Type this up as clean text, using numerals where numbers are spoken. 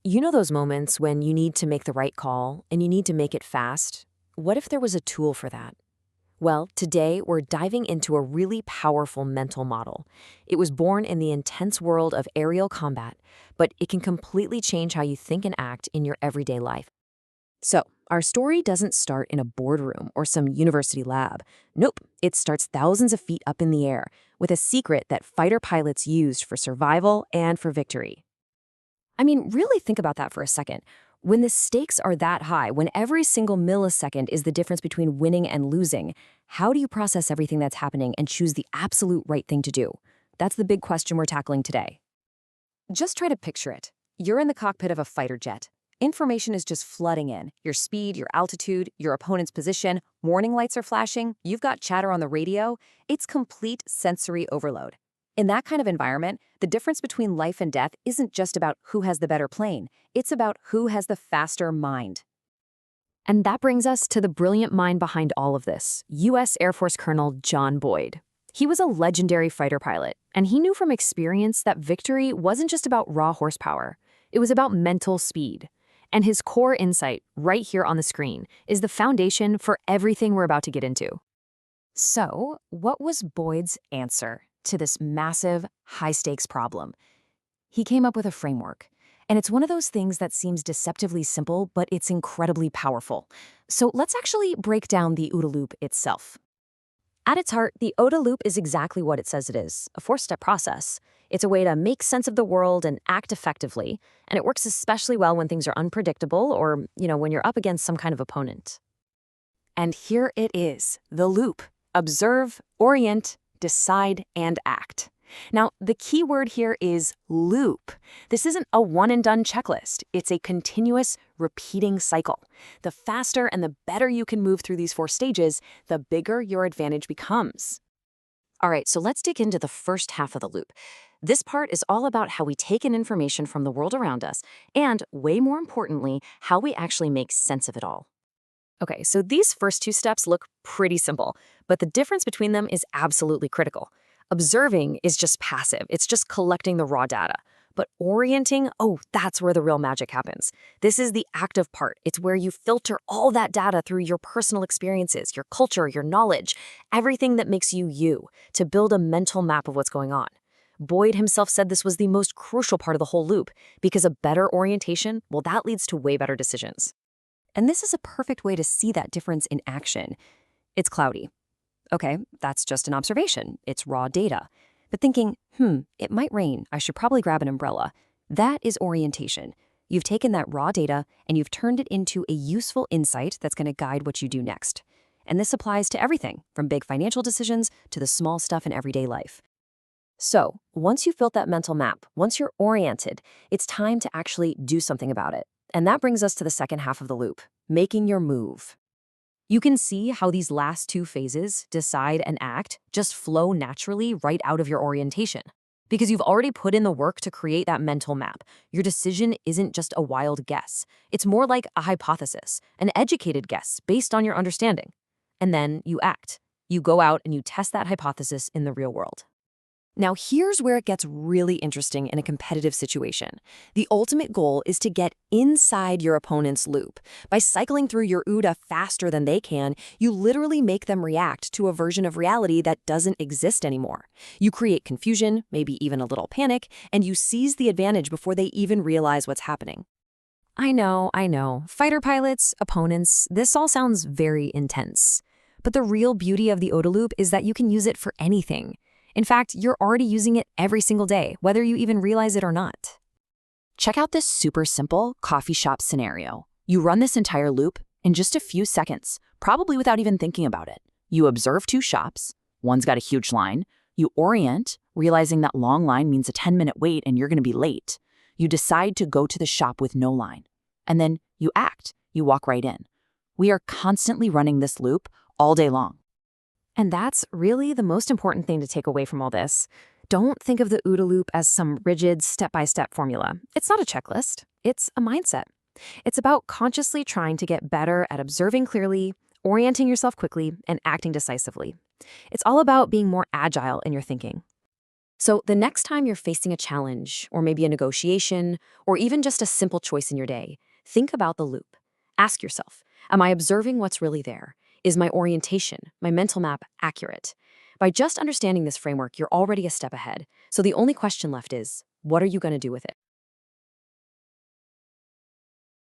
You know those moments when you need to make the right call and you need to make it fast? What if there was a tool for that? Well, today we're diving into a really powerful mental model. It was born in the intense world of aerial combat, but it can completely change how you think and act in your everyday life. So, our story doesn't start in a boardroom or some university lab. Nope, it starts thousands of feet up in the air with a secret that fighter pilots used for survival and for victory. I mean, really think about that for a second. When the stakes are that high, when every single millisecond is the difference between winning and losing, how do you process everything that's happening and choose the absolute right thing to do? That's the big question we're tackling today. Just try to picture it. You're in the cockpit of a fighter jet. Information is just flooding in. Your speed, your altitude, your opponent's position, warning lights are flashing, you've got chatter on the radio. It's complete sensory overload. In that kind of environment, the difference between life and death isn't just about who has the better plane. It's about who has the faster mind. And that brings us to the brilliant mind behind all of this, U.S. Air Force Colonel John Boyd. He was a legendary fighter pilot, and he knew from experience that victory wasn't just about raw horsepower. It was about mental speed. And his core insight, right here on the screen, is the foundation for everything we're about to get into. So, what was Boyd's answer to this massive, high-stakes problem? He came up with a framework. And it's one of those things that seems deceptively simple, but it's incredibly powerful. So let's actually break down the OODA Loop itself. At its heart, the OODA Loop is exactly what it says it is, a four-step process. It's a way to make sense of the world and act effectively, and it works especially well when things are unpredictable or, when you're up against some kind of opponent. And here it is, the loop. Observe, orient, decide, and act. Now, the key word here is loop. This isn't a one-and-done checklist. It's a continuous, repeating cycle. The faster and the better you can move through these four stages, the bigger your advantage becomes. All right, so let's dig into the first half of the loop. This part is all about how we take in information from the world around us and, way more importantly, how we actually make sense of it all. Okay, so these first two steps look pretty simple, but the difference between them is absolutely critical. Observing is just passive. It's just collecting the raw data. But orienting, that's where the real magic happens. This is the active part. It's where you filter all that data through your personal experiences, your culture, your knowledge, everything that makes you you, to build a mental map of what's going on. Boyd himself said this was the most crucial part of the whole loop, because a better orientation, that leads to way better decisions. And this is a perfect way to see that difference in action. It's cloudy. Okay, that's just an observation. It's raw data. But thinking, it might rain. I should probably grab an umbrella. That is orientation. You've taken that raw data and you've turned it into a useful insight that's going to guide what you do next. And this applies to everything, from big financial decisions to the small stuff in everyday life. So, once you've built that mental map, once you're oriented, it's time to actually do something about it. And that brings us to the second half of the loop, making your move. You can see how these last two phases, decide and act, just flow naturally right out of your orientation. Because you've already put in the work to create that mental map. Your decision isn't just a wild guess. It's more like a hypothesis, an educated guess based on your understanding. And then you act. You go out and you test that hypothesis in the real world. Now, here's where it gets really interesting in a competitive situation. The ultimate goal is to get inside your opponent's loop. By cycling through your OODA faster than they can, you literally make them react to a version of reality that doesn't exist anymore. You create confusion, maybe even a little panic, and you seize the advantage before they even realize what's happening. I know. Fighter pilots, opponents, this all sounds very intense. But the real beauty of the OODA Loop is that you can use it for anything. In fact, you're already using it every single day, whether you even realize it or not. Check out this super simple coffee shop scenario. You run this entire loop in just a few seconds, probably without even thinking about it. You observe two shops. One's got a huge line. You orient, realizing that long line means a 10-minute wait and you're going to be late. You decide to go to the shop with no line. And then you act. You walk right in. We are constantly running this loop all day long. And that's really the most important thing to take away from all this. Don't think of the OODA Loop as some rigid step-by-step formula. It's not a checklist. It's a mindset. It's about consciously trying to get better at observing clearly, orienting yourself quickly, and acting decisively. It's all about being more agile in your thinking. So the next time you're facing a challenge, or maybe a negotiation, or even just a simple choice in your day, think about the loop. Ask yourself, am I observing what's really there? Is my orientation, my mental map, accurate? By just understanding this framework, you're already a step ahead. So the only question left is, what are you going to do with it?